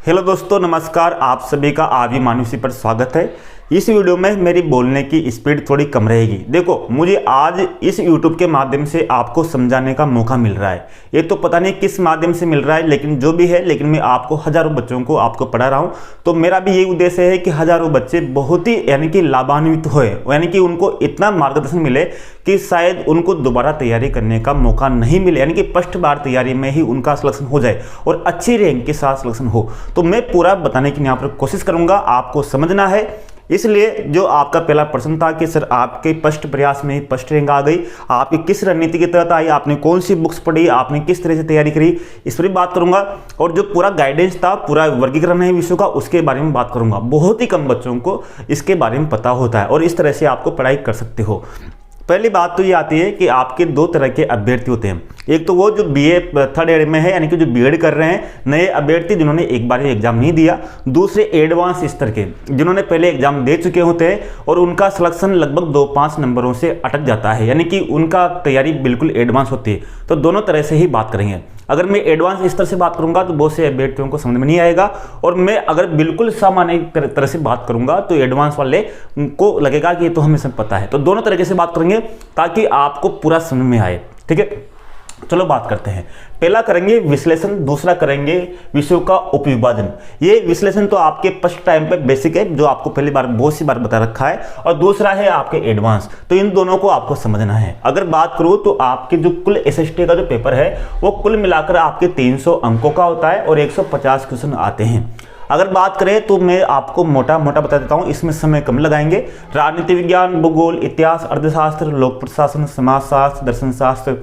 Hello दोस्तों, नमस्कार। आप सभी का आदि मानसी पर स्वागत है। इस वीडियो में मेरी बोलने की स्पीड थोड़ी कम रहेगी। देखो, मुझे आज इस YouTube के माध्यम से आपको समझाने का मौका मिल रहा है। ये तो पता नहीं किस माध्यम से मिल रहा है, लेकिन जो भी है, लेकिन मैं आपको हजारों बच्चों को आपको पढ़ा रहा हूँ। तो मेरा भी यही उद्देश्य है कि हजारों बच्चे बहुत ही यानी कि लाभान्वित होए, यानी कि उनको इतना मार्गदर्शन मिले कि शायद उनको दोबारा तैयारी करने का मौका नहीं मिले, यानी कि फर्स्ट बार तैयारी में ही उनका सिलेक्शन हो जाए और अच्छी रैंक के साथ सिलेक्शन हो। तो मैं पूरा बताने की यहाँ पर कोशिश करूँगा, आपको समझना है। इसलिए जो आपका पहला प्रश्न था कि सर आपके फर्स्ट प्रयास में ही फर्स्ट रैंक आ गई, आपकी किस रणनीति के तहत आई, आपने कौन सी बुक्स पढ़ी, आपने किस तरह से तैयारी करी, इस पर भी बात करूंगा। और जो पूरा गाइडेंस था, पूरा वर्गीकरण है विषयों का, उसके बारे में बात करूंगा। बहुत ही कम बच्चों को इसके बारे में पता होता है और इस तरह से आपको पढ़ाई कर सकते हो। पहली बात तो ये आती है कि आपके दो तरह के अभ्यर्थी होते हैं। एक तो वो जो बीए थर्ड ईयर में है, यानी कि जो बीएड कर रहे हैं, नए अभ्यर्थी जिन्होंने एक बार एग्जाम नहीं दिया। दूसरे एडवांस स्तर के, जिन्होंने पहले एग्जाम दे चुके होते हैं और उनका सिलेक्शन लगभग 2-5 नंबरों से अटक जाता है, यानी कि उनका तैयारी बिल्कुल एडवांस होती है। तो दोनों तरह से ही बात करेंगे। अगर मैं एडवांस स्तर से बात करूंगा तो बहुत से अभ्यर्थियों को समझ में नहीं आएगा, और मैं अगर बिल्कुल सामान्य तरह से बात करूंगा तो एडवांस वाले को लगेगा कि ये तो हमें सब पता है। तो दोनों तरीके से बात करेंगे ताकि आपको पूरा समझ में आए। ठीक है, चलो बात करते हैं। पहला करेंगे विश्लेषण, दूसरा करेंगे विषयों का उपविभाजन। ये विश्लेषण तो आपके फर्स्ट टाइम पे बेसिक है, जो आपको पहली बार बहुत सी बार बता रखा है, और दूसरा है आपके एडवांस। तो इन दोनों को आपको समझना है। अगर बात करूं तो आपके जो कुल एसएसटी का जो पेपर है वो कुल मिलाकर आपके 300 अंकों का होता है और 150 क्वेश्चन आते हैं। अगर बात करें तो मैं आपको मोटा मोटा बता देता हूं, इसमें समय कम लगाएंगे। राजनीति विज्ञान, भूगोल, इतिहास, अर्थशास्त्र, लोक प्रशासन, समाजशास्त्र, दर्शन शास्त्र,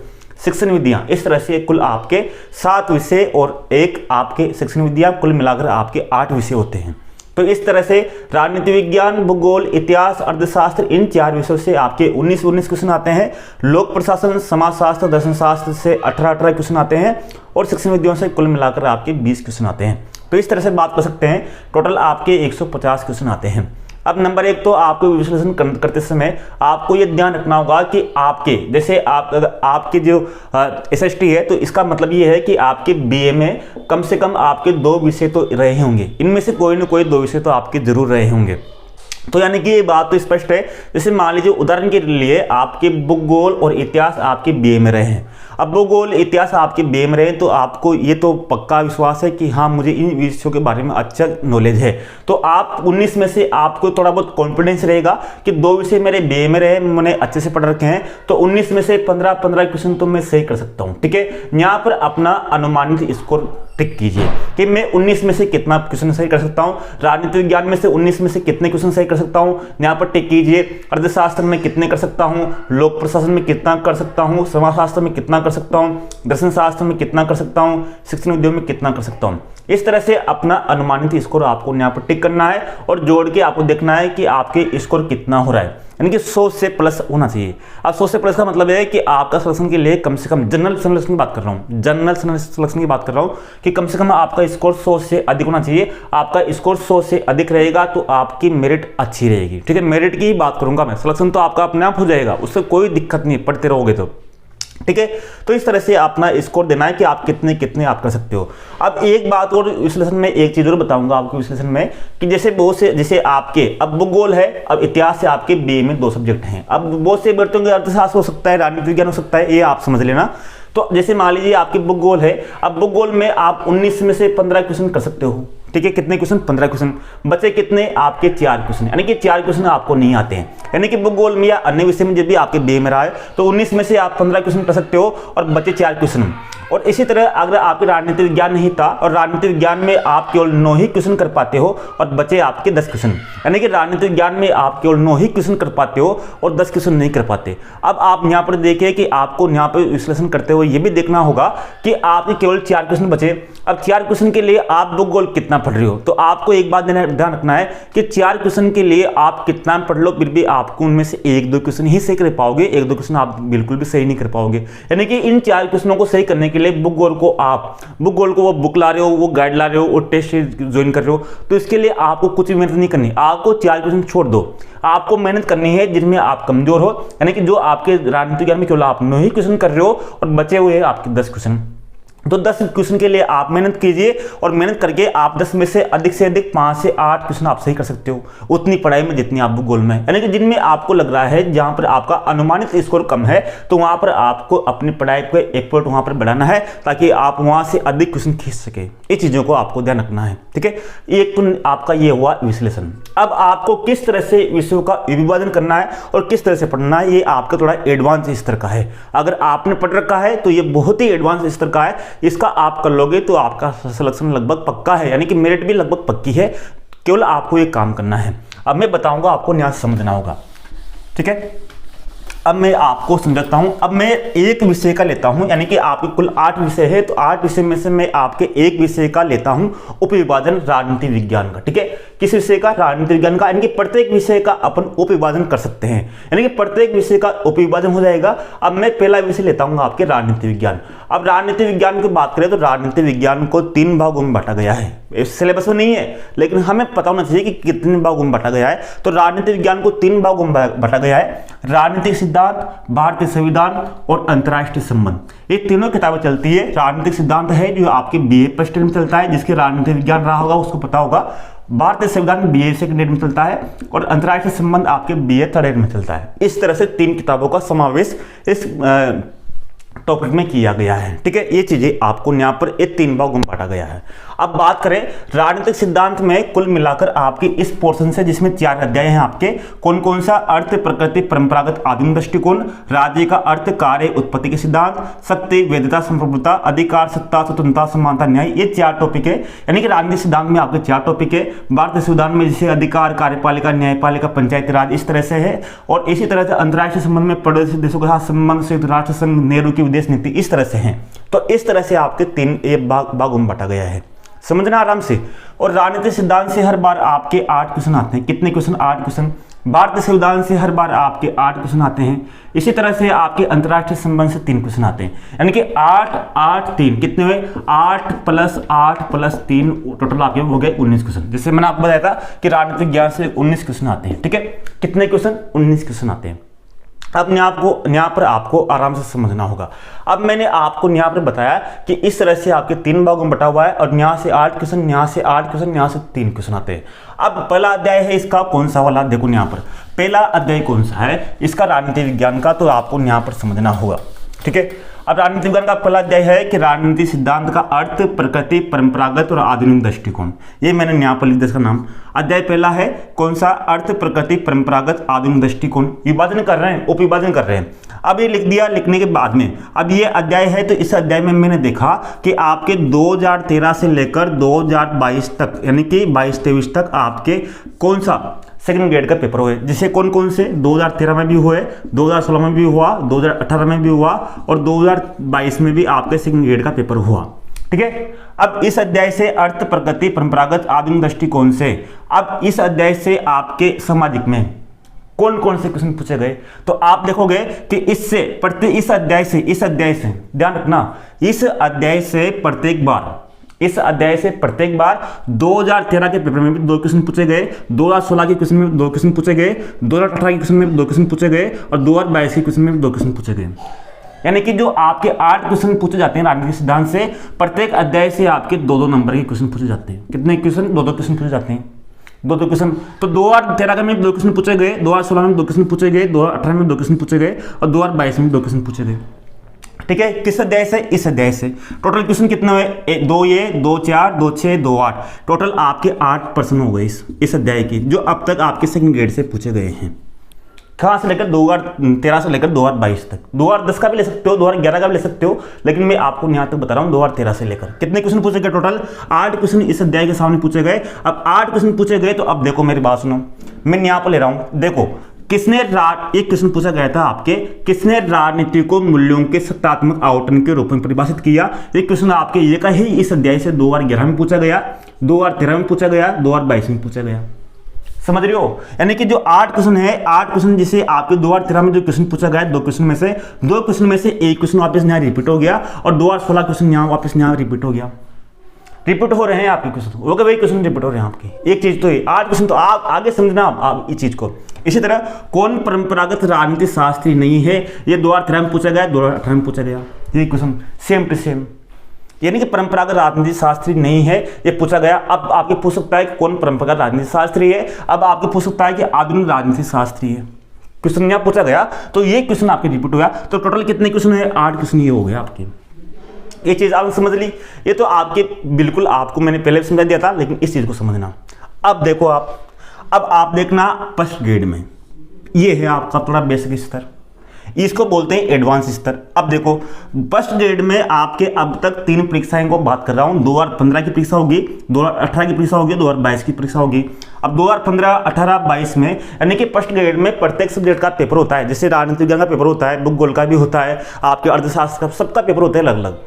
शिक्षण विधियां, इस तरह से कुल आपके 7 विषय और एक आपके शिक्षण विधियां, कुल मिलाकर आपके 8 विषय होते हैं। तो इस तरह से राजनीति विज्ञान, भूगोल, इतिहास, अर्थशास्त्र, इन 4 विषयों से आपके 19 क्वेश्चन आते हैं। लोक प्रशासन, समाजशास्त्र, दर्शन शास्त्र से 18 क्वेश्चन आते हैं और शिक्षण विधियों से कुल मिलाकर आपके 20 क्वेश्चन आते हैं। तो इस तरह से बात कर सकते हैं, टोटल आपके 150 क्वेश्चन आते हैं। अब नंबर 1 तो आपको विश्लेषण करते समय आपको ये ध्यान रखना होगा कि आपके जैसे आपके जो एसएसटी है, तो इसका मतलब ये है कि आपके बीए में कम से कम आपके 2 विषय तो रहे होंगे। इनमें से कोई ना कोई 2 विषय तो आपके जरूर रहे होंगे। तो यानी कि ये बात तो स्पष्ट है। जैसे मान लीजिए उदाहरण के लिए आपके भूगोल और इतिहास आपके बीए में रहे हैं। अब भूगोल, इतिहास आपके बीए में रहे, तो आपको ये तो पक्का विश्वास है कि हाँ, मुझे इन विषयों के बारे में अच्छा नॉलेज है। तो आप 19 में से आपको थोड़ा बहुत कॉन्फिडेंस रहेगा कि 2 विषय मेरे बीए में रहे, मैंने अच्छे से पढ़ रखे हैं, तो 19 में से 15 क्वेश्चन तो मैं सही कर सकता हूँ। ठीक है, यहाँ पर अपना अनुमानित स्कोर टिक कीजिए कि मैं 19 में से कितना क्वेश्चन सही कर सकता हूँ। राजनीति विज्ञान में से 19 में से कितने क्वेश्चन सही कर सकता हूँ, यहाँ पर टिक कीजिए। अर्थशास्त्र में कितने कर सकता हूँ, लोक प्रशासन में कितना कर सकता हूँ, समाजशास्त्र में कितना कर सकता हूँ, दर्शन शास्त्र में कितना कर सकता हूँ, शिक्षण उद्योग में कितना कर सकता हूँ। इस तरह से अपना अनुमानित स्कोर आपको यहाँ पर टिक करना है और जोड़ के आपको देखना है कि आपके स्कोर कितना हो रहा है, यानी कि 100 से प्लस होना चाहिए। अब 100 से प्लस का मतलब है कि आपका सिलेक्शन के लिए कम से कम जनरल सिलेक्शन की बात कर रहा हूँ, जनरल सिलेक्शन की बात कर रहा हूँ कि कम से कम आपका स्कोर 100 से अधिक होना चाहिए। आपका स्कोर 100 से अधिक रहेगा तो आपकी मेरिट अच्छी रहेगी। ठीक है, मेरिट की ही बात करूंगा मैं। सिलेक्शन तो आपका अपने आप हो जाएगा, उससे कोई दिक्कत नहीं, पढ़ते रहोगे तो। ठीक है, तो इस तरह से अपना स्कोर देना है कि आप कितने आप कर सकते हो। अब एक बात और विश्लेषण में एक चीज और बताऊंगा आपको विश्लेषण में कि जैसे बहुत से, जैसे आपके अब भूगोल है, अब इतिहास से आपके बीए में 2 सब्जेक्ट हैं। अब बहुत से बच्चों के अर्थशास्त्र हो सकता है, राजनीति विज्ञान हो सकता है, ये आप समझ लेना। तो जैसे मान लीजिए आपके भूगोल है, अब भूगोल में आप 19 में से 15 क्वेश्चन कर सकते हो। ठीक है, कितने क्वेश्चन? 15 क्वेश्चन। बचे कितने? आपके 4 क्वेश्चन, यानी कि 4 क्वेश्चन आपको नहीं आते हैं। यानी कि भूगोल में या अन्य विषय में जब भी आपके बीए में रहा है तो 19 में से आप 15 क्वेश्चन कर सकते हो और बचे 4 क्वेश्चन। और इसी तरह अगर आपके राजनीति विज्ञान नहीं था और राजनीति विज्ञान में आप केवल 9 ही क्वेश्चन कर पाते हो और बचे आपके 10 क्वेश्चन, यानी कि राजनीति विज्ञान में आप केवल 9 ही क्वेश्चन कर पाते हो और 10 क्वेश्चन नहीं कर पाते। अब आप यहाँ पर देखिए कि आपको यहाँ पर विश्लेषण करते हुए ये भी देखना होगा कि आपके केवल 4 क्वेश्चन बचे। अब 4 क्वेश्चन के लिए आप भूगोल कितना पढ़ रहे हो, तो आपको एक बात ध्यान रखना है कि 4 क्वेश्चन के लिए आप कितना पढ़ लो, फिर भी आपको उनमें से 1-2 क्वेश्चन ही सही कर पाओगे, 1-2 क्वेश्चन आप बिल्कुल भी सही नहीं कर पाओगे। यानी कि इन 4 क्वेश्चनों को सही करने के लिए भूगोल को वो बुक ला रहे हो, वो गाइड ला रहे हो, वो टेस्ट ज्वाइन कर रहे हो, तो इसके लिए आपको कुछ भी मेहनत नहीं करनी। आपको 4 क्वेश्चन छोड़ दो, आपको मेहनत करनी है जिनमें आप कमजोर हो, यानी कि जो आपके राजनीति ज्ञान में केवल आप 9 ही क्वेश्चन कर रहे हो और बचे हुए आपके 10 क्वेश्चन। तो 10 क्वेश्चन के लिए आप मेहनत कीजिए और मेहनत करके आप 10 में से अधिक 5 से 8 क्वेश्चन आप सही कर सकते हो उतनी पढ़ाई में जितनी आपको गोल में है। यानी कि जिनमें आपको लग रहा है जहां पर आपका अनुमानित स्कोर कम है तो वहां पर आपको अपनी पढ़ाई को एक पॉइंट वहां पर बढ़ाना है ताकि आप वहां से अधिक क्वेश्चन खींच सके। ये चीजों को आपको ध्यान रखना है, ठीक है। एक आपका ये हुआ विश्लेषण। अब आपको किस तरह से विषयों का विभाजन करना है और किस तरह से पढ़ना है, ये आपका थोड़ा एडवांस स्तर का है। अगर आपने पढ़ रखा है तो ये बहुत ही एडवांस स्तर का है, इसका आप कर लोगे तो आपका सिलेक्शन लगभग पक्का है, यानी कि मेरिट भी लगभग पक्की है। केवल आपको ये काम करना है। अब मैं बताऊंगा, आपको न्याय समझना होगा, ठीक है। अब मैं आपको समझाता हूं। अब मैं एक विषय का लेता हूं, यानी कि आपके कुल 8 विषय है तो 8 विषय में से मैं आपके एक विषय का लेता हूं, उपविभाजन राजनीति विज्ञान का, ठीक है। किस विषय का? राजनीति विज्ञान का। यानी कि प्रत्येक विषय का अपन उपविभाजन कर सकते हैं, यानी कि प्रत्येक विषय का उपविभाजन हो जाएगा। अब मैं पहला विषय लेता हूं आपके राजनीति विज्ञान। अब राजनीति विज्ञान की बात करें तो राजनीति विज्ञान को 3 भागों में बांटा गया है। इस सिलेबस में नहीं है लेकिन हमें पता होना चाहिए कि कितने भागों में बांटा गया है। तो राजनीति विज्ञान को 3 भागों में बांटा गया है, राजनीतिक सिद्धांत, भारतीय संविधान और अंतर्राष्ट्रीय संबंध। ये तीनों किताबें चलती है। राजनीतिक सिद्धांत है जो आपके बीए फर्स्ट ईयर में चलता है, जिसके राजनीति विज्ञान रहा होगा उसको पता होगा। भारतीय संविधान बीए सेकंड ईयर में चलता है और अंतर्राष्ट्रीय संबंध आपके बीए थर्ड ईयर में चलता है। इस तरह से 3 किताबों का समावेश इस टॉपिक में किया गया है, ठीक है। ये चीजें आपको यहाँ पर ये 3 भागों में बांटा गया है। अब बात करें राजनीतिक सिद्धांत में, कुल मिलाकर आपकी इस पोर्शन से जिसमें 4 अध्याय हैं आपके, कौन कौन सा? अर्थ, प्रकृति, परंपरागत, आदिम दृष्टिकोण, राज्य का अर्थ, कार्य, उत्पत्ति के सिद्धांत, शक्ति, वैधता, संप्रभुता, अधिकार, सत्ता, स्वतंत्रता, समानता, न्याय। ये 4 टॉपिक है, यानी कि राजनीतिक सिद्धांत में आपके 4 टॉपिक है। भारतीय संविधान में जैसे अधिकार, कार्यपालिका, न्यायपालिका, पंचायती राज, इस तरह से है। और इसी तरह से अंतर्राष्ट्रीय संबंध में पड़ोसी देशों के साथ संबंध, संयुक्त राष्ट्र संघ, नेहरू की विदेश नीति, इस तरह से है। तो इस तरह से आपके 3 भागों में बांटा गया है, समझना आराम से। और राजनीतिक सिद्धांत से हर बार आपके 8 क्वेश्चन आते हैं। कितने क्वेश्चन? 8 क्वेश्चन। भारतीय संविधान से हर बार आपके 8 क्वेश्चन आते हैं। इसी तरह से आपके अंतर्राष्ट्रीय संबंध से 3 क्वेश्चन आते हैं, यानी कि 8 8 3 कितने हुए? 8 + 8 + 3 टोटल आपके हो गए 19 क्वेश्चन। जैसे मैंने आपको बताया था कि राजनीतिक ज्ञान से 19 क्वेश्चन आते हैं, ठीक है। कितने क्वेश्चन? 19 क्वेश्चन आते हैं। अब यहाँ पर आपको आराम से समझना होगा। अब मैंने आपको यहाँ पर बताया कि इस तरह से आपके 3 भागों में बटा हुआ है और यहाँ से 8 क्वेश्चन, यहाँ से 8 क्वेश्चन, यहाँ से 3 क्वेश्चन आते हैं। अब पहला अध्याय है इसका कौन सा वाला? देखो यहाँ पर पहला अध्याय कौन सा है इसका? राजनीति विज्ञान का। तो आपको यहाँ पर समझना होगा, ठीक है। अब राजनीति विज्ञान का पहला अध्याय है कि राजनीति सिद्धांत का अर्थ, प्रकृति, परंपरागत और आधुनिक दृष्टिकोण। ये मैंने यहाँ पर लिख दिया इसका नाम। अध्याय पहला है कौन सा? अर्थ, प्रकृति, परंपरागत, आधुनिक दृष्टिकोण। विभाजन कर रहे हैं, उपविभाजन कर रहे हैं। अब ये लिख दिया, लिखने के बाद में अब ये अध्याय है। तो इस अध्याय में मैंने देखा कि आपके 2013 से लेकर 2022 तक, यानी कि 22-23 तक आपके कौन सा सेकंड ग्रेड का पेपर हुए। जिसे कौन कौन से? 2013 में भी हुए, 2016 में भी हुआ, 2018 में भी हुआ और 2022 में भी आपके सेकंड ग्रेड का पेपर हुआ, ठीक है। अब इस अध्याय से अर्थ, प्रकृति, परंपरागत, आधुनिक दृष्टिकोण से, अब इस अध्याय से आपके सामाजिक में कौन कौन से क्वेश्चन पूछे गए। तो आप देखोगे कि इस अध्याय से ध्यान रखना, इस अध्याय से प्रत्येक बार 2013 के पेपर में भी 2 क्वेश्चन पूछे गए, 2016 के क्वेश्चन में 2 क्वेश्चन पूछे गए, 2018 के क्वेश्चन में 2 क्वेश्चन पूछे गए और 2022 के क्वेश्चन में 2 क्वेश्चन पूछे गए। यानी कि जो आपके 8 क्वेश्चन पूछे जाते हैं राजनीतिक सिद्धांत से, प्रत्येक अध्याय से आपके 2-2 नंबर के क्वेश्चन पूछे जाते हैं। कितने क्वेश्चन? 2-2 क्वेश्चन पूछे जाते हैं, 2-2 क्वेश्चन। तो 2013 में 2 क्वेश्चन पूछे गए, 2016 में 2 क्वेश्चन पूछे गए, 2018 में 2 क्वेश्चन पूछे गए और 2022 में 2 क्वेश्चन पूछे गए, ठीक है। किस अध्याय से? इस अध्याय से। टोटल क्वेश्चन कितने हुए? 2 ये, 2 4, 2 6, 2 8। टोटल आपके 8 प्रश्न हो गए इस अध्याय की, जो अब तक आपके सेकंड ग्रेड से पूछे गए हैं। कहाँ से लेकर? 2013 से लेकर 2022 तक। 2010 का भी ले सकते हो, 2011 का भी ले सकते हो, लेकिन मैं आपको यहाँ तक बता रहा हूँ 2013 से लेकर। कितने क्वेश्चन पूछे गए? टोटल 8 क्वेश्चन इस अध्याय के सामने पूछे गए। अब 8 क्वेश्चन पूछे गए तो अब देखो मेरी बात सुनो, मैं यहाँ पर ले रहा हूँ। देखो एक क्वेश्चन पूछा गया था आपके, किसने राजनीति को मूल्यों के सत्तात्मक आवंटन के रूप में परिभाषित किया। एक क्वेश्चन आपके ये का ही इस अध्याय से 2011 में पूछा गया, 2013 में पूछा गया, 2022 में पूछा गया। समझ रहे हो? यानी कि जो 8 क्वेश्चन है, 8 क्वेश्चन जिसे आपके 2013 में जो क्वेश्चन पूछा गया, 2 क्वेश्चन में से एक क्वेश्चन वापस यहाँ रिपीट हो गया और 2016 क्वेश्चन यहाँ वापस यहाँ रिपीट हो गया। रिपीट हो रहे हैं आपके क्वेश्चन, वो वही क्वेश्चन रिपीट हो रहे हैं आपके। एक चीज तो है, 8 क्वेश्चन तो आप आगे समझना आप इस चीज को। इसी तरह कौन परंपरागत राजनीति शास्त्री नहीं है, ये 2013 में पूछा गया, 2018 में पूछा गया। ये क्वेश्चन सेम टू सेम। यानी कि परंपरागत राजनीति शास्त्री नहीं है, ये पूछा गया। अब आपके पूछ सकता है कि कौन परंपरागत राजनीति शास्त्री है, अब आपके पूछ सकता है कि आधुनिक राजनीति शास्त्री है। क्वेश्चन यहाँ पूछा गया तो ये क्वेश्चन आपके रिपीट हुआ। तो टोटल कितने क्वेश्चन है? 8 क्वेश्चन ये हो गया आपके। ये चीज़ आपने समझ ली। ये तो आपके बिल्कुल आपको मैंने पहले भी समझा दिया था, लेकिन इस चीज़ को समझना। अब देखो अब आप देखना फर्स्ट ग्रेड में ये है आपका थोड़ा बेसिक स्तर, इसको बोलते हैं एडवांस स्तर। अब देखो फर्स्ट ग्रेड में आपके अब तक 3 परीक्षाएं को बात कर रहा हूँ। 2015 की परीक्षा होगी, 2018 की परीक्षा होगी, 2022 की परीक्षा होगी। अब 2015, 18, 22 में यानी कि फर्स्ट ग्रेड में प्रत्येक सब्जेक्ट का पेपर होता है। जैसे राजनीति विज्ञान का पेपर होता है, भूगोल का भी होता है, आपके अर्थशास्त्र का, सबका पेपर होता है अलग अलग।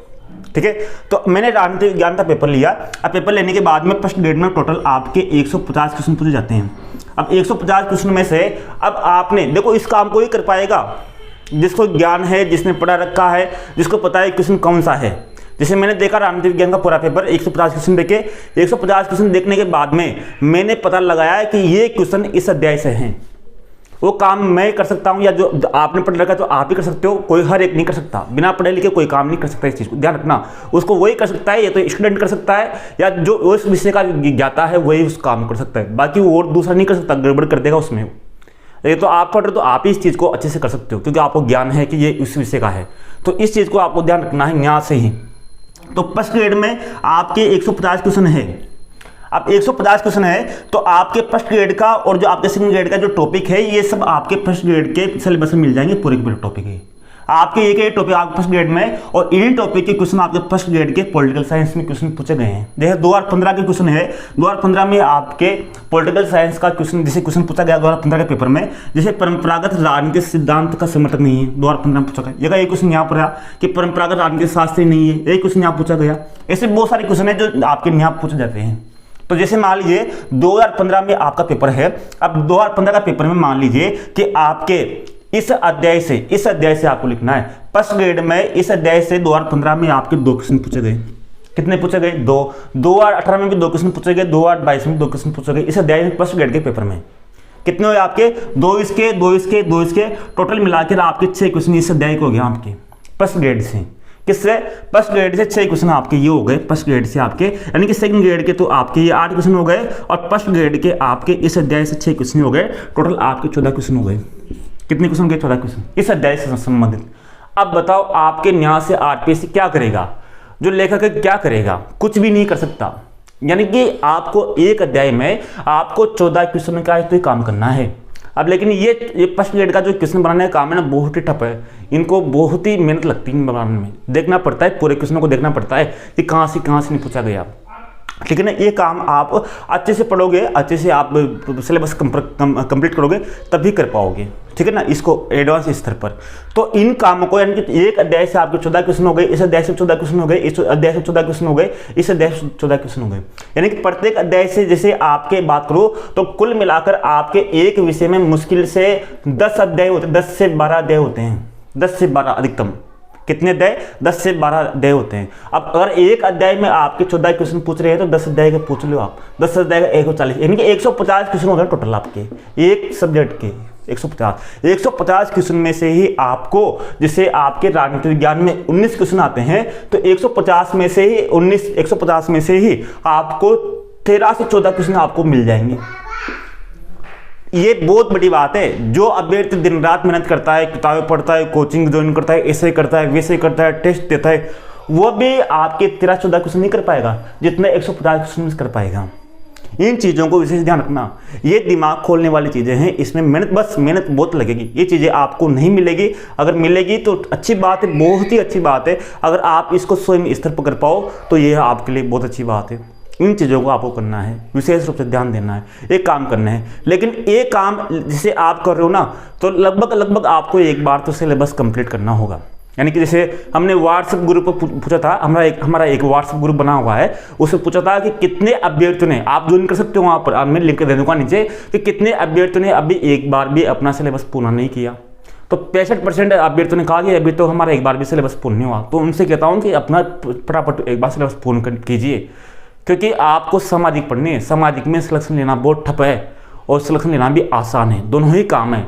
ठीक है, तो मैंने राजनीति विज्ञान का पेपर लिया। अब पेपर लेने के बाद में फर्स्ट ग्रेड में टोटल आपके 150 क्वेश्चन पूछे जाते हैं। अब 150 क्वेश्चन में से अब आपने देखो इस काम को ही कर पाएगा जिसको ज्ञान है, जिसने पढ़ा रखा है, जिसको पता है क्वेश्चन कौन सा है। जैसे मैंने देखा राजनीति विज्ञान का पूरा पेपर 150 क्वेश्चन देखे, 150 क्वेश्चन देखने के बाद में मैंने पता लगाया कि ये क्वेश्चन इस अध्याय से हैं। वो काम मैं कर सकता हूँ या जो आपने पढ़ रखा है तो आप ही कर सकते हो, कोई हर एक नहीं कर सकता। बिना पढ़े लिखे कोई काम नहीं कर सकता, इस चीज़ को ध्यान रखना। उसको वही कर सकता है, या तो स्टूडेंट कर सकता है या जो उस विषय का ज्ञाता है वही उस काम कर सकता है, बाकी वो और दूसरा नहीं कर सकता, गड़बड़ कर देगा उसमें। ये तो आप पढ़ रहे तो आप ही इस चीज़ को अच्छे से कर सकते हो क्योंकि आपको ज्ञान है कि ये उस विषय का है। तो इस चीज़ को आपको ध्यान रखना है यहाँ से ही। तो फर्स्ट ग्रेड में आपके 150 क्वेश्चन है। अब 150 क्वेश्चन है तो आपके फर्स्ट ग्रेड का और जो आपके सेकंड ग्रेड का जो टॉपिक है ये सब आपके फर्स्ट ग्रेड के सिलेबस में मिल जाएंगे। पूरे के पूरे टॉपिक है आपके एक टॉपिक आपके फर्स्ट ग्रेड में, और इन्हीं टॉपिक के क्वेश्चन आपके फर्स्ट ग्रेड के पॉलिटिकल साइंस में क्वेश्चन पूछे गए हैं। देखिए 2015 के क्वेश्चन है, 2015 में आपके पॉलिटिकल साइंस का क्वेश्चन जैसे क्वेश्चन पूछा गया 2015 के पेपर में, जैसे परंपरागत राजनीतिक सिद्धांत का समर्थक नहीं है, 2015 में पूछा गया। एक क्वेश्चन यहाँ पर आया कि परंपरागत राजनीतिक शास्त्री नहीं है, एक क्वेश्चन यहाँ पूछा गया। ऐसे बहुत सारे क्वेश्चन है जो आपके यहाँ पूछे जाते हैं। तो जैसे मान लीजिए 2015 में आपका पेपर है, अब 2015 का पेपर में मान लीजिए कि आपके इस अध्याय से आपको लिखना है फर्स्ट ग्रेड में। इस अध्याय से 2015 में आपके 2 क्वेश्चन पूछे गए। कितने पूछे गए? 2। 2018 में भी 2 क्वेश्चन पूछे गए, 2022 में 2 क्वेश्चन पूछे गए। इस अध्याय में फर्स्ट ग्रेड के पेपर में कितने हुए आपके? 2 इसके, 2 इसके, 2 इसके, टोटल मिलाकर आपके 6 क्वेश्चन इस अध्याय को हो गया आपके फर्स्ट ग्रेड से। किससे? फर्स्ट ग्रेड से 6 क्वेश्चन आपके ये हो गए फर्स्ट ग्रेड से आपके, यानी कि सेकंड ग्रेड के तो आपके ये 8 क्वेश्चन हो गए, और फर्स्ट ग्रेड के आपके इस अध्याय से 6 क्वेश्चन हो गए। टोटल आपके 14 क्वेश्चन हो गए। कितने क्वेश्चन हो गए? 14 क्वेश्चन इस अध्याय से संबंधित। अब बताओ आपके न्याय से आरपीएससी क्या करेगा? जो लेखक है क्या करेगा? कुछ भी नहीं कर सकता। यानी कि आपको एक अध्याय में आपको 14 क्वेश्चन का तो काम करना है। अब लेकिन ये फर्स्ट ग्रेड का जो क्वेश्चन बनाने का काम है ना, बहुत ही टफ है। इनको बहुत ही मेहनत लगती है बनाने में, देखना पड़ता है, पूरे क्वेश्चनों को देखना पड़ता है कि कहाँ से नहीं पूछा गया। ठीक है ना, ये काम आप अच्छे से पढ़ोगे, अच्छे से आप सिलेबस कंप्लीट करोगे तभी कर पाओगे। ठीक है ना, इसको एडवांस स्तर पर। तो इन कामों को यानी कि एक अध्याय से आपके 14 क्वेश्चन हो गए, इस अध्याय से 14 क्वेश्चन हो गए, इस अध्याय से 14 क्वेश्चन हो गए, इस अध्याय से 14 क्वेश्चन हो गए। यानी कि प्रत्येक अध्याय से जैसे आपके बात करो तो कुल मिलाकर आपके एक विषय में मुश्किल से 10 अध्याय होते हैं, 10 से 12 अध्याय होते हैं, 10 से 12 अधिकतम। कितने अध्याय? 10 से 12 अध्याय होते हैं। अब अगर एक अध्याय में आपके 14 क्वेश्चन पूछ रहे हैं तो 10 अध्याय के पूछ लो आप, 10 अध्याय का 140, यानी कि 150 क्वेश्चन हो गए टोटल आपके एक सब्जेक्ट के। 150 क्वेश्चन में से ही आपको, जैसे आपके राजनीति विज्ञान में 19 क्वेश्चन आते हैं, तो 150 में से ही आपको 13 से 14 क्वेश्चन आपको मिल जाएंगे। ये बहुत बड़ी बात है। जो अभ्यर्थी दिन रात मेहनत करता है, किताबें पढ़ता है, कोचिंग ज्वाइन करता है, ऐसे करता है, वैसे करता है, टेस्ट देता है, वो भी आपके 13-14 क्वेश्चन नहीं कर पाएगा जितने 150 क्वेश्चन कर पाएगा। इन चीज़ों को विशेष ध्यान रखना, ये दिमाग खोलने वाली चीज़ें हैं। इसमें मेहनत बहुत लगेगी, ये चीज़ें आपको नहीं मिलेगी। अगर मिलेगी तो अच्छी बात है, बहुत ही अच्छी बात है। अगर आप इसको स्वयं स्तर पर कर पाओ तो ये आपके लिए बहुत अच्छी बात है। इन चीज़ों को आपको करना है, विशेष रूप से ध्यान देना है, एक काम करना है। लेकिन एक काम जिसे आप कर रहे हो ना, तो लगभग आपको एक बार तो सिलेबस कंप्लीट करना होगा। यानी कि जैसे हमने व्हाट्सएप ग्रुप पर पूछा था, हमारा एक व्हाट्सएप ग्रुप बना हुआ है, उसमें पूछा था कि कितने अभ्यर्थियों ने, आप ज्वाइन कर सकते हो वहाँ पर, मैं लिंक दे दूँगा नीचे, कि कितने अभ्यर्थियों ने अभी एक बार भी अपना सिलेबस पूरा नहीं किया। तो 65% अभ्यर्थियों ने कहा कि अभी तो हमारा एक बार भी सिलेबस पूर्ण नहीं हुआ। तो उनसे कहता हूँ कि अपना फटाफट एक बार सिलेबस पूर्ण कीजिए, क्योंकि आपको सामाजिक पढ़नी है। सामाजिक में सिलेक्शन लेना बहुत ठप है और सिलेक्शन लेना भी आसान है, दोनों ही काम है।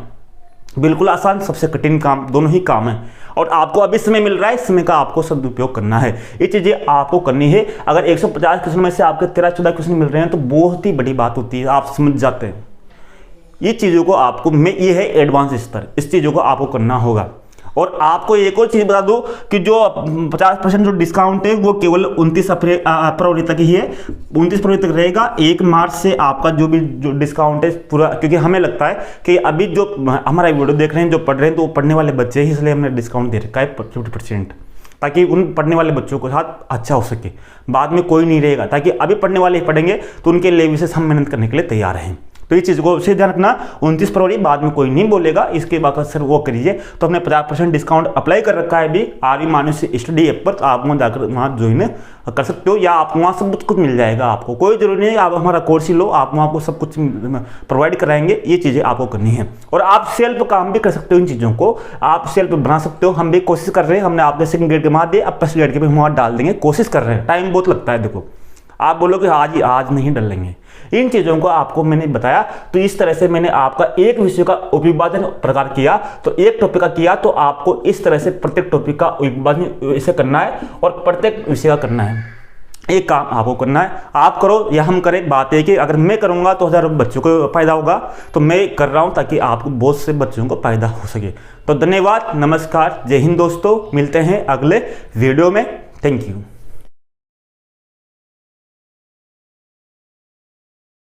बिल्कुल आसान, सबसे कठिन काम, दोनों ही काम है। और आपको अभी समय मिल रहा है, इस समय का आपको सदुपयोग करना है। ये चीज़ें आपको करनी है। अगर 150 क्वेश्चन में से आपके 13-14 क्वेश्चन मिल रहे हैं तो बहुत ही बड़ी बात होती है, आप समझ जाते हैं। ये चीज़ों को आपको ये है एडवांस स्तर, इस चीज़ों को आपको करना होगा। और आपको एक और चीज़ बता दूं कि जो 50% जो डिस्काउंट है वो केवल 29 फरवरी तक ही है, 29 फरवरी तक रहेगा। 1 मार्च से आपका जो डिस्काउंट है पूरा, क्योंकि हमें लगता है कि अभी जो हमारा वीडियो देख रहे हैं, जो पढ़ रहे हैं, तो वो पढ़ने वाले बच्चे ही, इसलिए हमने डिस्काउंट दे रखा है 50%, ताकि उन पढ़ने वाले बच्चों के साथ अच्छा हो सके। बाद में कोई नहीं रहेगा, ताकि अभी पढ़ने वाले ही पढ़ेंगे तो उनके लिए विशेष हम मेहनत करने के लिए तैयार हैं। तो ये चीज़ को से ध्यान रखना, 29 फरवरी बाद में कोई नहीं बोलेगा, इसके बाद सर वो करिए। तो हमने 50% डिस्काउंट अप्लाई कर रखा है अभी आर्य मानुषी स्टडी ऐप पर, तो आप वहाँ जाकर वहाँ ज्वाइन कर सकते हो, या आप वहाँ सब कुछ मिल जाएगा। आपको कोई जरूरी नहीं है आप हमारा कोर्स ही लो, आप वहाँ आपको सब कुछ प्रोवाइड कराएंगे। ये चीज़ें आपको करनी है। और आप सेल्फ काम भी कर सकते हो, इन चीज़ों को आप सेल्फ बना सकते हो। हम भी कोशिश कर रहे हैं, हमने आपके सेकंड ग्रेड के बाद दिए, अब फर्स्ट ग्रेड के भी हम वहाँ डाल देंगे, कोशिश कर रहे हैं। टाइम बहुत लगता है, देखो आप बोलोगे आज नहीं डालेंगे। इन चीज़ों को आपको मैंने बताया। तो इस तरह से मैंने आपका एक विषय का उपविभाजन प्रकार किया, तो एक टॉपिक का किया, तो आपको इस तरह से प्रत्येक टॉपिक का उपविभाजन इसे करना है और प्रत्येक विषय का करना है। एक काम आपको करना है, आप करो या हम करें, बात है कि अगर मैं करूंगा तो 1000 बच्चों को फायदा होगा, तो मैं कर रहा हूं ताकि आपको बहुत से बच्चों को फायदा हो सके। तो धन्यवाद, नमस्कार, जय हिंद दोस्तों, मिलते हैं अगले वीडियो में। Thank you.